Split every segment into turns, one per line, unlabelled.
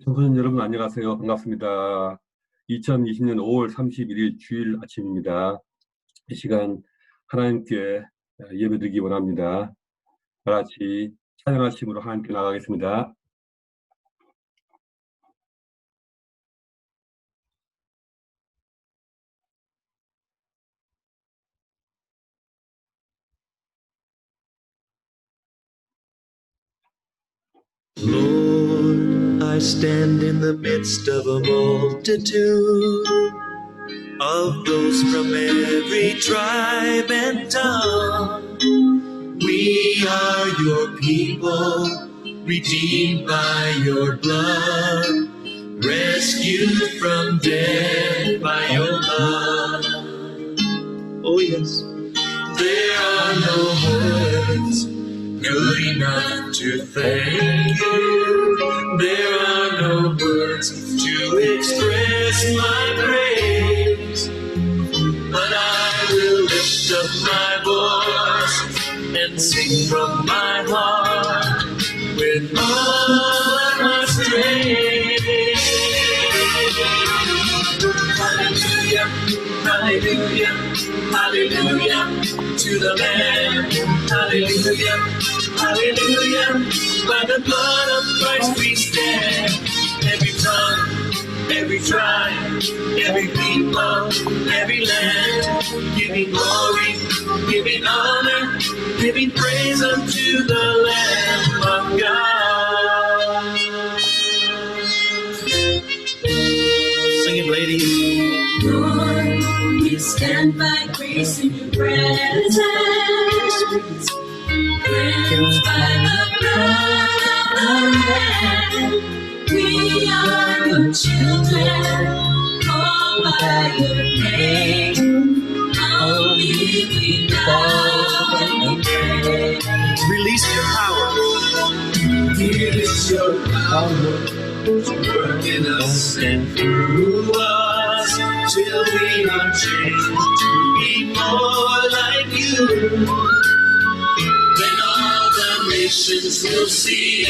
청소년 여러분 안녕하세요. 반갑습니다. 2020년 5월 31일 주일 아침입니다. 이 시간 하나님께 예배드리기 원합니다. 다 같이 찬양하심으로 하나님께 나가겠습니다.
Lord, I stand in the midst of a multitude of those from every tribe and tongue. We are your people, redeemed by your blood, rescued from death by your love. Oh yes, there are no words good enough to thank you. There are no words to express my praise, but I will lift up my voice and sing from my heart with all my strength. Hallelujah, hallelujah, hallelujah to the Lamb. Hallelujah, hallelujah, by the blood of Christ we stand. Every tongue, every tribe, every people, every land, giving glory, giving honor, giving praise unto the Lamb of God. Sing it, ladies.
Lord, we stand by grace in your presence, cleansed by the blood of the Lamb. We are your children, called by your name. Only we love and pray.
Release your power. Release your power to work in us and through us till we are changed to be more like you. Then all the nations will see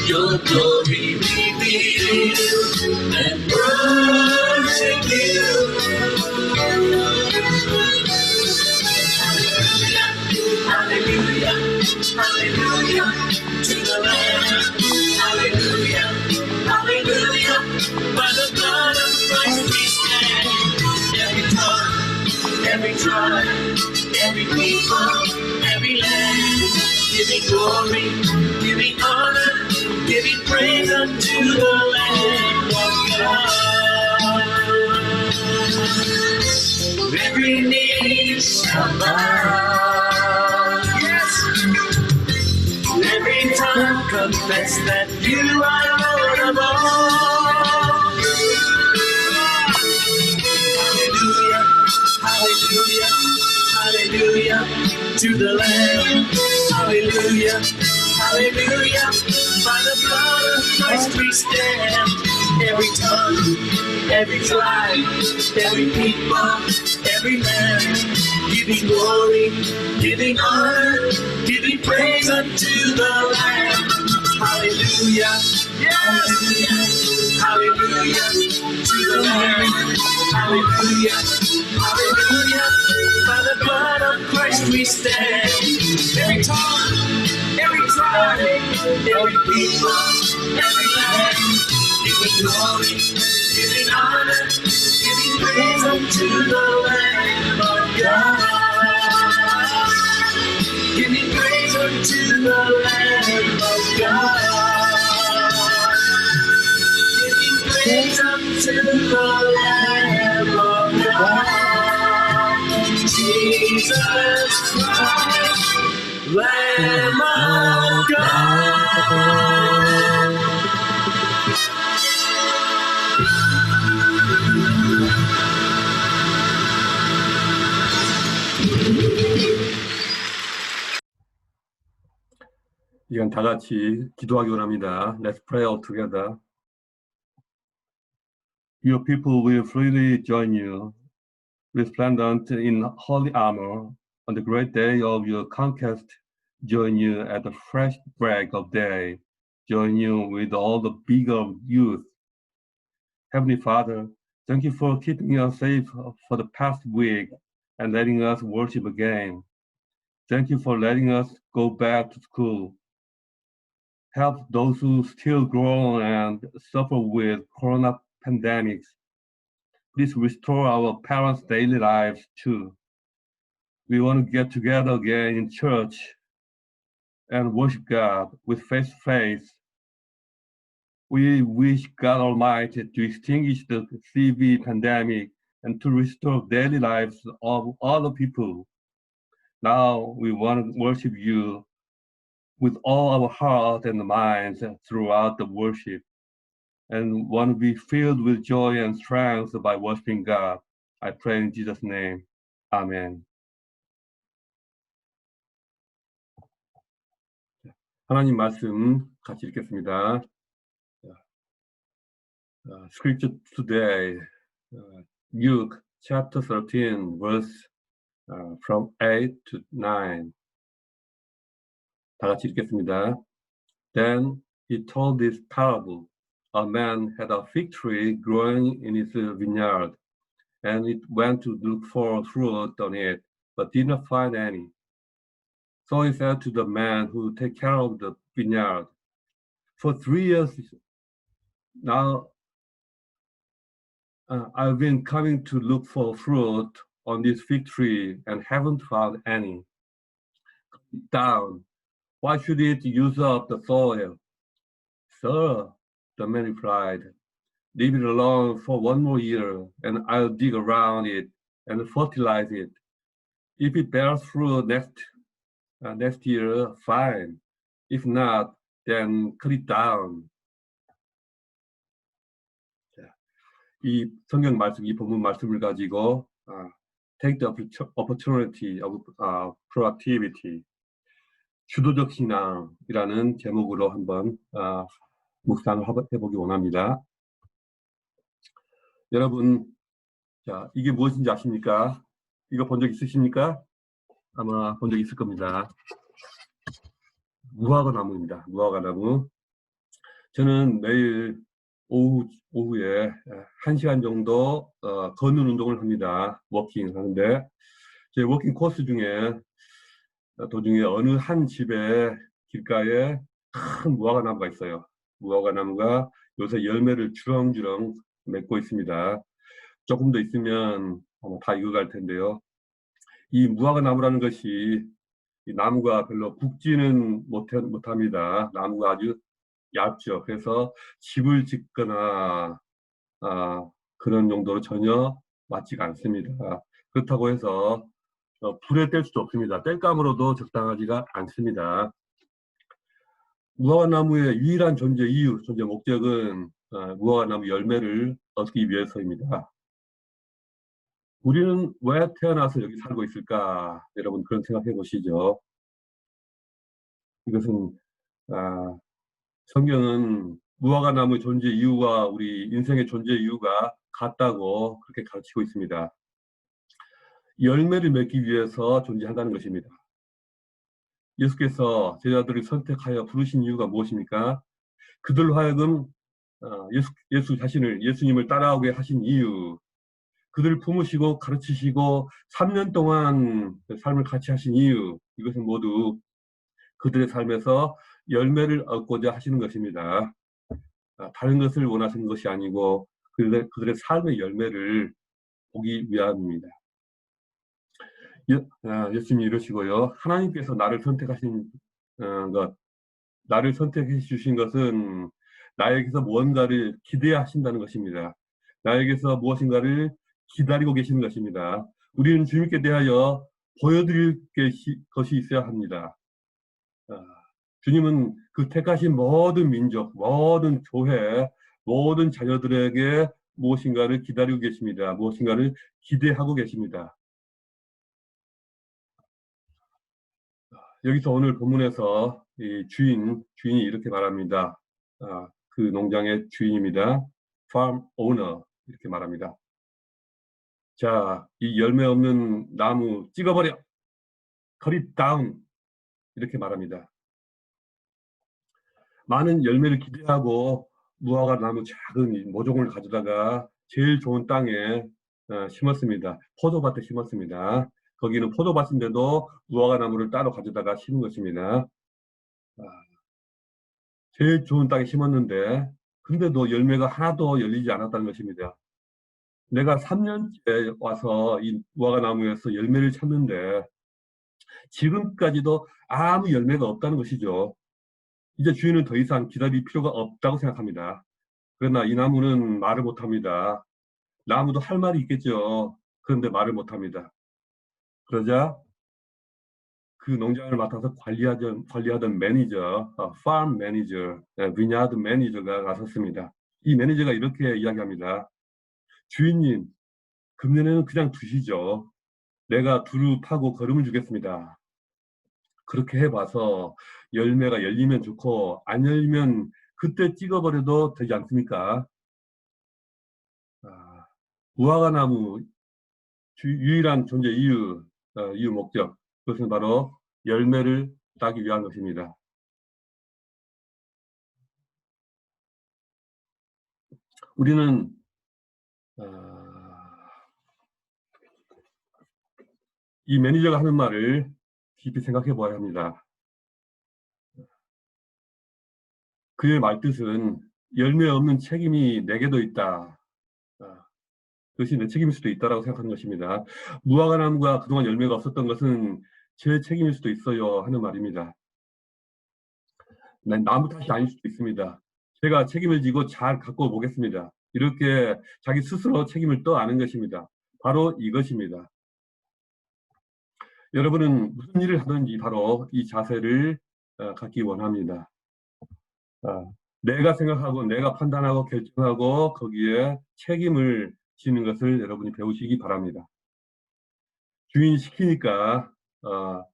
your glory revealed and worship you. Hallelujah, hallelujah to the Lamb. Hallelujah, hallelujah, by the blood of Christ we stand. Every tongue, every tribe, every people, every land, giving glory, giving honor, giving praise unto the Lamb of God. Every knee shall bow, yes. Every tongue confess that you are Lord of all. Hallelujah, hallelujah, hallelujah to the Lamb. Hallelujah, hallelujah, by the blood of Christ we stand. Every tongue, every tribe, every people, every man, giving glory, giving honor, giving praise unto the Lamb. Hallelujah, yes, hallelujah to the Lamb. Hallelujah, hallelujah, by the blood of Christ we stand. Every tongue, every tribe, every people, every land, giving glory, giving honor, giving praise unto the Lamb of God. Giving praise unto the Lamb of God. Giving praise unto the Lamb of God. Jesus Christ, Lamb of God.
이건 다 같이 기도하기 원합니다. Let's pray all together. Your people will freely join you, resplendent in holy armor, on the great day of your conquest, join you at the fresh break of day. join you with all the bigger youth. Heavenly Father, thank you for keeping us safe for the past week and letting us worship again. Thank you for letting us go back to school. Help those who still grow and suffer with corona pandemics. Please restore our parents' daily lives too. We want to get together again in church and worship God with face-to-face. We wish God Almighty to extinguish the CV pandemic and to restore daily lives of all the people. Now we want to worship you with all our heart and minds throughout the worship, and want to be filled with joy and strength by worshiping God. I pray in Jesus' name. Amen. 하나님 말씀 같이 읽겠습니다. Scripture today, Luke chapter 13, verse from 8 to 9. 다 같이 읽겠습니다. Then he told this parable. A man had a fig tree growing in his vineyard, and it went to look for fruit on it, but did not find any. So he said to the man who take care of the vineyard, for 3 years now, I've been coming to look for fruit on this fig tree and haven't found any. Down. Why should it use up the soil? Sir, the man replied, leave it alone for 1 more year, and I'll dig around it and fertilize it. If it bears fruit next year, fine. If not, then cut it down. 이 성경 말씀, 이 본문 말씀을 가지고 take the opportunity of proactivity, 주도적 신앙이라는 제목으로 한번 묵상을 해보기 원합니다. 여러분, 자, 이게 무엇인지 아십니까? 이거 본 적 있으십니까? 아마 본 적 있을 겁니다. 무화과나무입니다. 무화과나무. 저는 매일 오후에 1시간 정도 걷는 운동을 합니다. 워킹 하는데, 제 워킹 코스 중에 도중에 어느 한 집에 길가에 큰 무화과나무가 있어요. 무화과나무가 요새 열매를 주렁주렁 맺고 있습니다. 조금 더 있으면 아마 다 익어갈 텐데요. 이 무화과나무라는 것이 이 나무가 별로 굵지는 못합니다. 나무가 아주 얇죠. 그래서 집을 짓거나 그런 용도로 전혀 맞지가 않습니다. 그렇다고 해서 불에 뗄 수도 없습니다. 뗄감으로도 적당하지가 않습니다. 무화과나무의 유일한 존재 이유, 존재 목적은 무화과나무 열매를 얻기 위해서입니다. 우리는 왜 태어나서 여기 살고 있을까? 여러분 그런 생각해 보시죠. 이것은 성경은 무화과나무의 존재 이유와 우리 인생의 존재 이유가 같다고 그렇게 가르치고 있습니다. 열매를 맺기 위해서 존재한다는 것입니다. 예수께서 제자들을 선택하여 부르신 이유가 무엇입니까? 그들로 하여금 예수님을 따라오게 하신 이유, 그들을 품으시고 가르치시고 3년 동안 삶을 같이 하신 이유, 이것은 모두 그들의 삶에서 열매를 얻고자 하시는 것입니다. 다른 것을 원하시는 것이 아니고 그들의 삶의 열매를 보기 위함입니다. 예수님이 이러시고요. 하나님께서 나를 선택하신 나를 선택해 주신 것은 나에게서 무언가를 기대하신다는 것입니다. 나에게서 무엇인가를 기다리고 계시는 것입니다. 우리는 주님께 대하여 보여드릴 것이 있어야 합니다. 주님은 그 택하신 모든 민족, 모든 교회, 모든 자녀들에게 무엇인가를 기다리고 계십니다. 무엇인가를 기대하고 계십니다. 여기서 오늘 본문에서 이 주인이 이렇게 말합니다. 그 농장의 주인입니다. farm owner 이렇게 말합니다. 자, 이 열매 없는 나무 찍어버려, cut it down 이렇게 말합니다. 많은 열매를 기대하고 무화과 나무 작은 모종을 가져다가 제일 좋은 땅에 심었습니다. 포도밭에 심었습니다. 거기는 포도밭인데도 무화과 나무를 따로 가져다가 심은 것입니다. 제일 좋은 땅에 심었는데 근데도 열매가 하나도 열리지 않았다는 것입니다. 내가 3년째 와서 이 무화과 나무에서 열매를 찾는데 지금까지도 아무 열매가 없다는 것이죠. 이제 주인은 더 이상 기다릴 필요가 없다고 생각합니다. 그러나 이 나무는 말을 못합니다. 나무도 할 말이 있겠죠. 그런데 말을 못합니다. 그러자 그 농장을 맡아서 관리하던 매니저, farm 매니저, 비냐드 매니저가 나섰습니다. 이 매니저가 이렇게 이야기합니다. 주인님, 금년에는 그냥 두시죠. 내가 두루 파고 거름을 주겠습니다. 그렇게 해봐서 열매가 열리면 좋고 안 열리면 그때 찍어버려도 되지 않습니까? 무화과 나무 유일한 존재 이유 목적, 그것은 바로 열매를 따기 위한 것입니다. 우리는 이 매니저가 하는 말을 깊이 생각해 보아야 합니다. 그의 말뜻은 열매 없는 책임이 내게도 있다. 그것이 내 책임일 수도 있다라고 생각하는 것입니다. 무화과 나무가 그동안 열매가 없었던 것은 제 책임일 수도 있어요 하는 말입니다. 나무 탓이 아닐 수도 있습니다. 제가 책임을 지고 잘 갖고 보겠습니다. 이렇게 자기 스스로 책임을 떠안는 것입니다. 바로 이것입니다. 여러분은 무슨 일을 하든지 바로 이 자세를 갖기 원합니다. 내가 생각하고 내가 판단하고 결정하고 거기에 책임을 지는 것을 여러분이 배우시기 바랍니다. 주인이 시키니까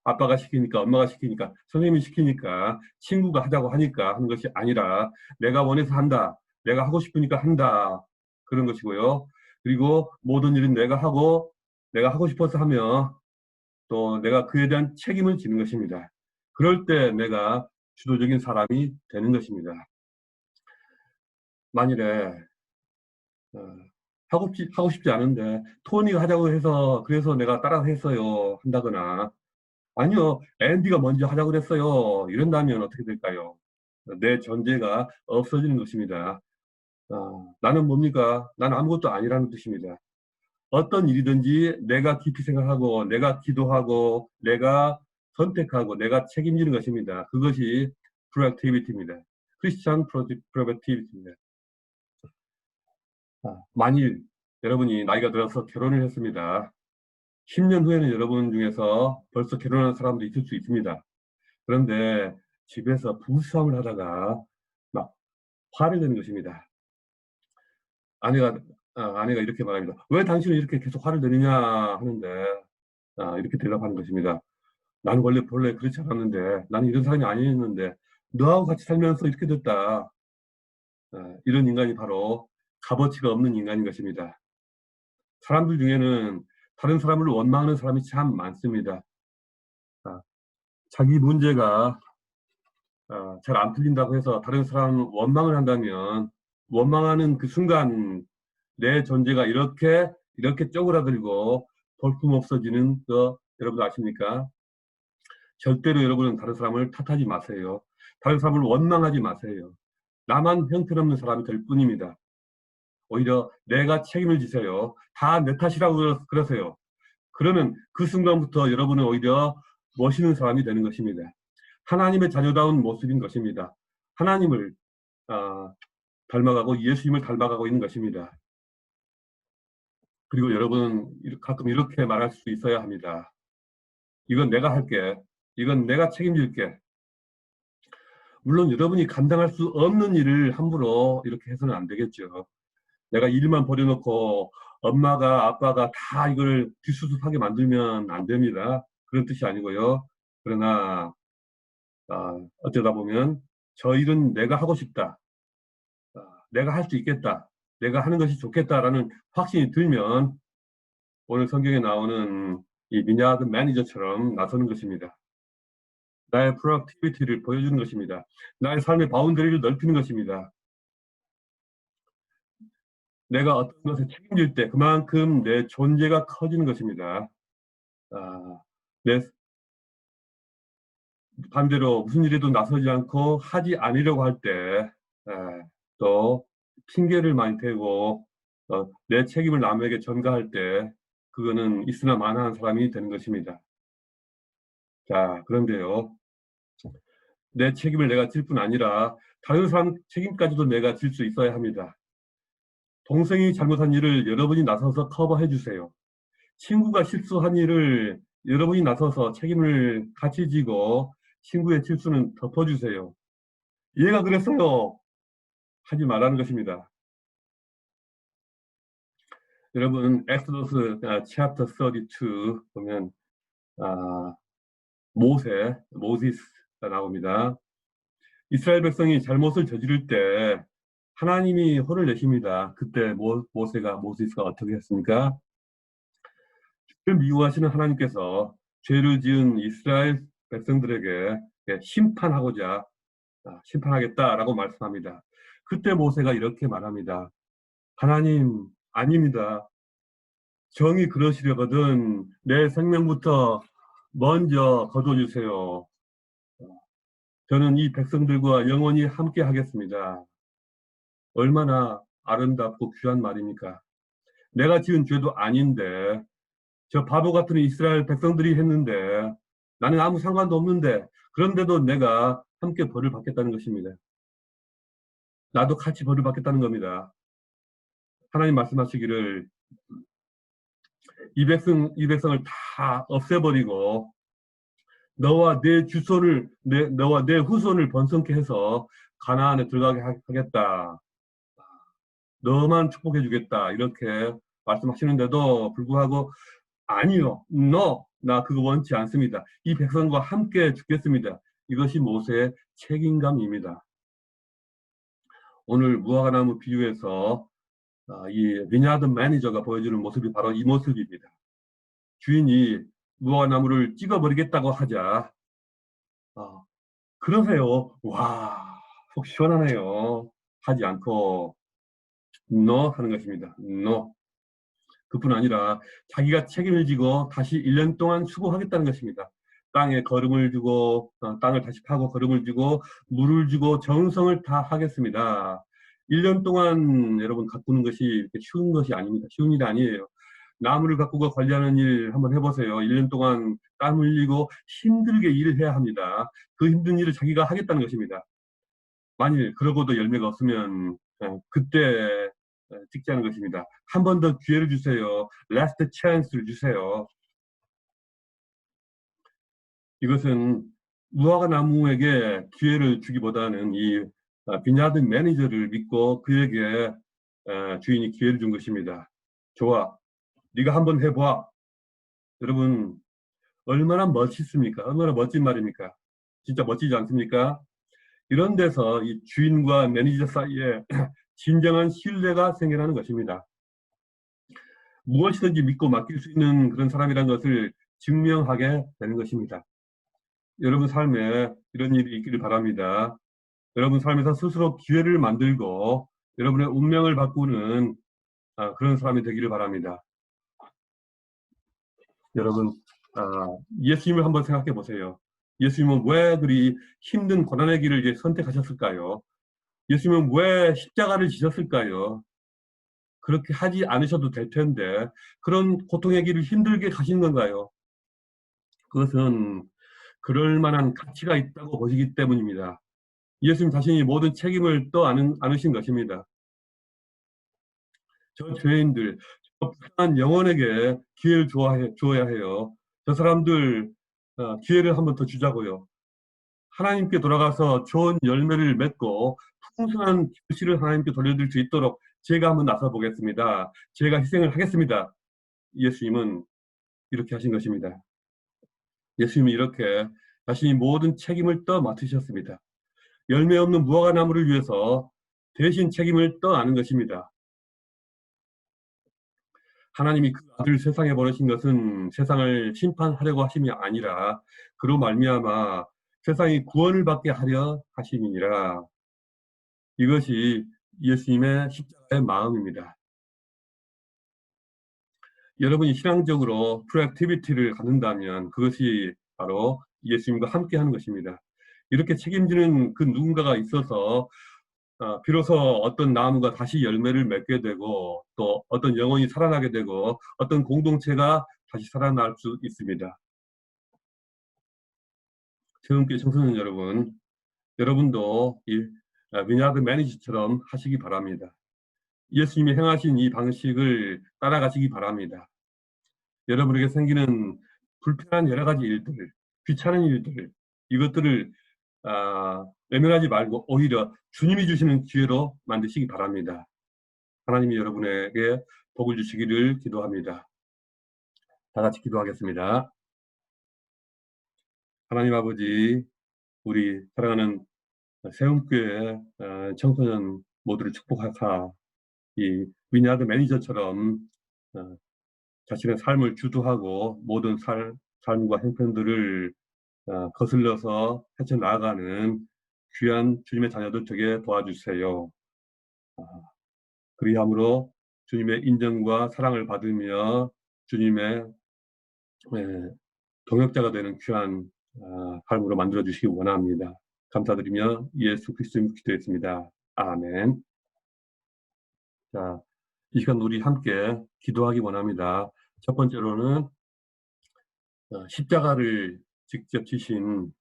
아빠가 시키니까 엄마가 시키니까 선생님이 시키니까 친구가 하자고 하니까 하는 것이 아니라 내가 원해서 한다, 내가 하고 싶으니까 한다, 그런 것이고요. 그리고 모든 일은 내가 하고 싶어서 하며 또 내가 그에 대한 책임을 지는 것입니다. 그럴 때 내가 주도적인 사람이 되는 것입니다. 만일에 하고 싶지 않은데 토니가 하자고 해서 그래서 내가 따라서 했어요 한다거나, 아니요 앤디가 먼저 하자고 그랬어요 이런다면 어떻게 될까요? 내 존재가 없어지는 것입니다. 나는 뭡니까? 나는 아무것도 아니라는 뜻입니다. 어떤 일이든지 내가 깊이 생각하고 내가 기도하고 내가 선택하고 내가 책임지는 것입니다. 그것이 productivity입니다. 크리스찬 productivity입니다. 만일 여러분이 나이가 들어서 결혼을 했습니다. 10년 후에는 여러분 중에서 벌써 결혼한 사람도 있을 수 있습니다. 그런데 집에서 부부싸움을 하다가 막 화를 내는 것입니다. 아내가 이렇게 말합니다. 왜 당신은 이렇게 계속 화를 내느냐 하는데 이렇게 대답하는 것입니다. 나는 원래 그렇지 않았는데, 나는 이런 사람이 아니었는데 너하고 같이 살면서 이렇게 됐다. 이런 인간이 바로 값어치가 없는 인간인 것입니다. 사람들 중에는 다른 사람을 원망하는 사람이 참 많습니다. 자기 문제가 잘 안 풀린다고 해서 다른 사람을 원망을 한다면 원망하는 그 순간 내 존재가 이렇게 쪼그라들고 볼품 없어지는 거 여러분 아십니까? 절대로 여러분은 다른 사람을 탓하지 마세요. 다른 사람을 원망하지 마세요. 나만 형편없는 사람이 될 뿐입니다. 오히려 내가 책임을 지세요. 다 내 탓이라고 그러세요. 그러면 그 순간부터 여러분은 오히려 멋있는 사람이 되는 것입니다. 하나님의 자녀다운 모습인 것입니다. 하나님을 닮아가고 예수님을 닮아가고 있는 것입니다. 그리고 여러분은 가끔 이렇게 말할 수 있어야 합니다. 이건 내가 할게. 이건 내가 책임질게. 물론 여러분이 감당할 수 없는 일을 함부로 이렇게 해서는 안 되겠죠. 내가 일만 버려놓고 엄마가 아빠가 다 이걸 뒷수습하게 만들면 안 됩니다. 그런 뜻이 아니고요. 그러나 어쩌다 보면 저 일은 내가 하고 싶다. 내가 할 수 있겠다. 내가 하는 것이 좋겠다라는 확신이 들면 오늘 성경에 나오는 이 미냐드 매니저처럼 나서는 것입니다. 나의 프로액티비티를 보여주는 것입니다. 나의 삶의 바운더리를 넓히는 것입니다. 내가 어떤 것을 책임질 때 그만큼 내 존재가 커지는 것입니다. 내 반대로 무슨 일에도 나서지 않고 하지 않으려고 할 때 또 핑계를 많이 대고 내 책임을 남에게 전가할 때 그거는 있으나 마나한 사람이 되는 것입니다. 자, 그런데요, 내 책임을 내가 질 뿐 아니라 다른 사람 책임까지도 내가 질 수 있어야 합니다. 동생이 잘못한 일을 여러분이 나서서 커버해 주세요. 친구가 실수한 일을 여러분이 나서서 책임을 같이 지고 친구의 실수는 덮어주세요. 얘가 그랬어요. 하지 말라는 것입니다. 여러분, 엑소더스 챕터 32 보면 모세스가 나옵니다. 이스라엘 백성이 잘못을 저지를 때 하나님이 혼을 내십니다. 그때 모세스가 어떻게 했습니까? 죄를 미워하시는 하나님께서 죄를 지은 이스라엘 백성들에게 심판하겠다라고 말씀합니다. 그때 모세가 이렇게 말합니다. 하나님, 아닙니다. 정이 그러시려거든 내 생명부터 먼저 거둬주세요. 저는 이 백성들과 영원히 함께 하겠습니다. 얼마나 아름답고 귀한 말입니까? 내가 지은 죄도 아닌데 저 바보 같은 이스라엘 백성들이 했는데 나는 아무 상관도 없는데 그런데도 내가 함께 벌을 받겠다는 것입니다. 나도 같이 벌을 받겠다는 겁니다. 하나님 말씀하시기를 이 백성을 다 없애버리고 너와 내 후손을 번성케 해서 가나안에 들어가게 하겠다. 너만 축복해 주겠다. 이렇게 말씀하시는데도 불구하고 아니요. 나 그거 원치 않습니다. 이 백성과 함께 죽겠습니다. 이것이 모세의 책임감입니다. 오늘 무화과나무 비유에서 이 비냐드 매니저가 보여주는 모습이 바로 이 모습입니다. 주인이 무화과나무를 찍어버리겠다고 하자 그러세요. 와, 속 시원하네요. 하지 않고 no 하는 것입니다. no. 그뿐 아니라 자기가 책임을 지고 다시 1년 동안 수고하겠다는 것입니다. 땅에 거름을 주고 땅을 다시 파고 거름을 주고 물을 주고 정성을 다 하겠습니다. 1년 동안 여러분 가꾸는 것이 이렇게 쉬운 것이 아닙니다. 쉬운 일이 아니에요. 나무를 가꾸고 관리하는 일 한번 해보세요. 1년 동안 땀 흘리고 힘들게 일을 해야 합니다. 그 힘든 일을 자기가 하겠다는 것입니다. 만일 그러고도 열매가 없으면 그때 찍자는 것입니다. 한 번 더 기회를 주세요. last chance를 주세요. 이것은 무화과 나무에게 기회를 주기보다는 이 비냐드 매니저를 믿고 그에게 주인이 기회를 준 것입니다. 좋아, 네가 한번 해봐. 여러분 얼마나 멋있습니까? 얼마나 멋진 말입니까? 진짜 멋지지 않습니까? 이런 데서 이 주인과 매니저 사이에 진정한 신뢰가 생겨나는 것입니다. 무엇이든지 믿고 맡길 수 있는 그런 사람이라는 것을 증명하게 되는 것입니다. 여러분 삶에 이런 일이 있기를 바랍니다. 여러분 삶에서 스스로 기회를 만들고 여러분의 운명을 바꾸는 그런 사람이 되기를 바랍니다. 여러분 예수님을 한번 생각해 보세요. 예수님은 왜 그리 힘든 고난의 길을 이제 선택하셨을까요? 예수님은 왜 십자가를 지셨을까요? 그렇게 하지 않으셔도 될 텐데 그런 고통의 길을 힘들게 가신 건가요? 그것은 그럴 만한 가치가 있다고 보시기 때문입니다. 예수님 자신이 모든 책임을 떠안으신 것입니다. 저 죄인들, 저 불쌍한 영혼에게 기회를 주어야 해요. 저 사람들 기회를 한번 더 주자고요. 하나님께 돌아가서 좋은 열매를 맺고 풍성한 결실을 하나님께 돌려드릴 수 있도록 제가 한번 나서 보겠습니다. 제가 희생을 하겠습니다. 예수님은 이렇게 하신 것입니다. 예수님이 이렇게 자신이 모든 책임을 맡으셨습니다. 열매 없는 무화과 나무를 위해서 대신 책임을 떠안은 것입니다. 하나님이 그 아들을 세상에 보내신 것은 세상을 심판하려고 하심이 아니라 그로 말미암아 세상이 구원을 받게 하려 하심이니라. 이것이 예수님의 십자가의 마음입니다. 여러분이 신앙적으로 프로액티비티를 갖는다면 그것이 바로 예수님과 함께 하는 것입니다. 이렇게 책임지는 그 누군가가 있어서 비로소 어떤 나무가 다시 열매를 맺게 되고 또 어떤 영혼이 살아나게 되고 어떤 공동체가 다시 살아날 수 있습니다. 태음교회 청소년 여러분, 여러분도 이 위나드 매니저처럼 하시기 바랍니다. 예수님이 행하신 이 방식을 따라가시기 바랍니다. 여러분에게 생기는 불편한 여러 가지 일들, 귀찮은 일들, 이것들을 외면하지 말고 오히려 주님이 주시는 기회로 만드시기 바랍니다. 하나님이 여러분에게 복을 주시기를 기도합니다. 다 같이 기도하겠습니다. 하나님 아버지, 우리 사랑하는 세움교회 청소년 모두를 축복하사 이 위나드 매니저처럼 자신의 삶을 주도하고 모든 삶과 형편들을 거슬러서 헤쳐나가는 귀한 주님의 자녀들 되게 도와주세요. 그리함으로 주님의 인정과 사랑을 받으며 주님의 동역자가 되는 귀한 삶으로 만들어주시기 원합니다. 감사드리며 예수 그리스도의 기도했습니다. 아멘. 자, 이 시간 우리 함께 기도하기 원합니다. 첫 번째로는 십자가를 직접 지신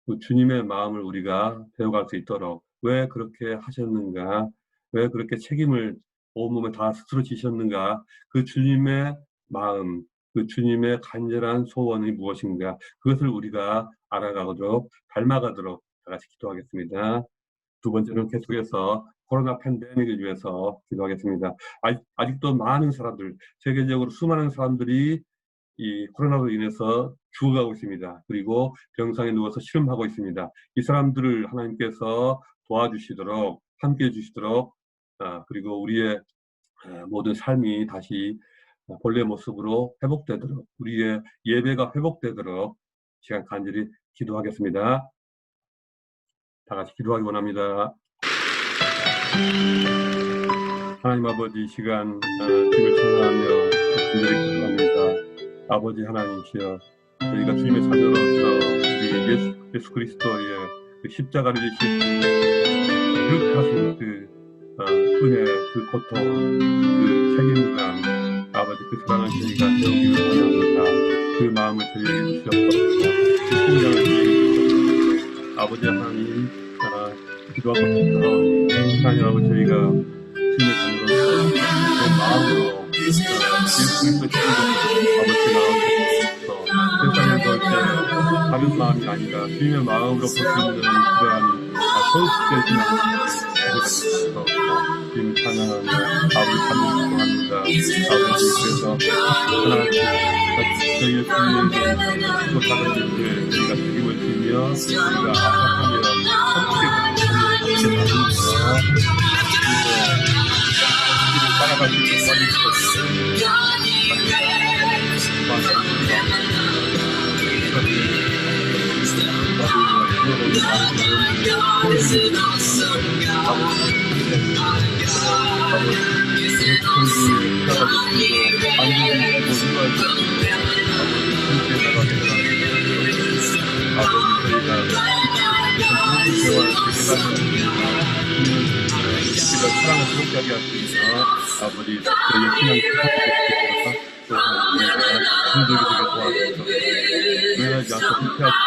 그 주님의 마음을 우리가 배워갈 수 있도록 왜 그렇게 하셨는가, 왜 그렇게 책임을 온몸에 다 스스로 지셨는가, 그 주님의 마음, 그 주님의 간절한 소원이 무엇인가, 그것을 우리가 알아가도록 닮아가도록 다 같이 기도하겠습니다. 두 번째는 계속해서 코로나 팬데믹을 위해서 기도하겠습니다. 아직도 많은 사람들, 세계적으로 수많은 사람들이 이 코로나로 인해서 죽어가고 있습니다. 그리고 병상에 누워서 실험하고 있습니다. 이 사람들을 하나님께서 도와주시도록, 함께해 주시도록, 그리고 우리의 모든 삶이 다시 본래 모습으로 회복되도록, 우리의 예배가 회복되도록 시간 간절히 기도하겠습니다. 다 같이 기도하기 원합니다. 하나님 아버지, 이 시간 주님을 찬양하며 간절히 기도합니다. 아버지 하나님이시여, 저희가 주님의 자녀로서 우리 예수 그리스도의 그 십자가를 지신 그릇하신 그 은혜, 그 고통, 그 책임감, 아버지 그 사랑을 저희가 배우기를 원합니다. 그 마음을 저희에게 주셨고 그 심장을 저희에게 주셨고 아버지 하나님, 기도하고 싶사오니 하나님 아버지, 저희가 주님의 자녀로서 그 마음으로 예수 그리스도 아버지 나와주셔서 세상에 볼 때 다른 마음이 아니라 주님의 마음으로 볼 수 있는 그러한 소속되신 하나님께서 주님 찬양하며 아버지 찬양합니다. 아버지, 그래서 하나님 저희의 주님의 작은 일들 저희가 책임을 지며 우리가 압박하며 함께 나누면서 따라갈 수 있는 사랑을 부럽게 하게 할 수 있는 아버지, 저희의 신앙 또 힘들게 되게 도와주셔서 외면하지 않고 불쾌하지 않고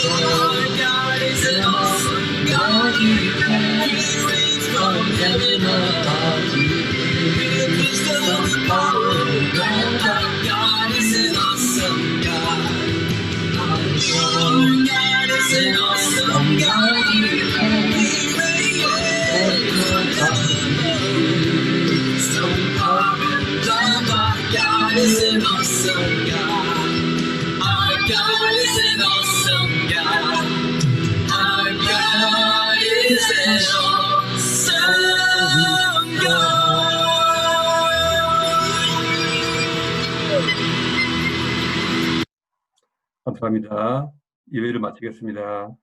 Our God is an awesome God. He reigns from heaven above. With wisdom and power, our God is an awesome God. Our God is an awesome God. He reigns from heaven above. Some power and love. Our God is an awesome God. Our God is an awesome God. Our God is an awesome God.
감사합니다. 예배를 마치겠습니다.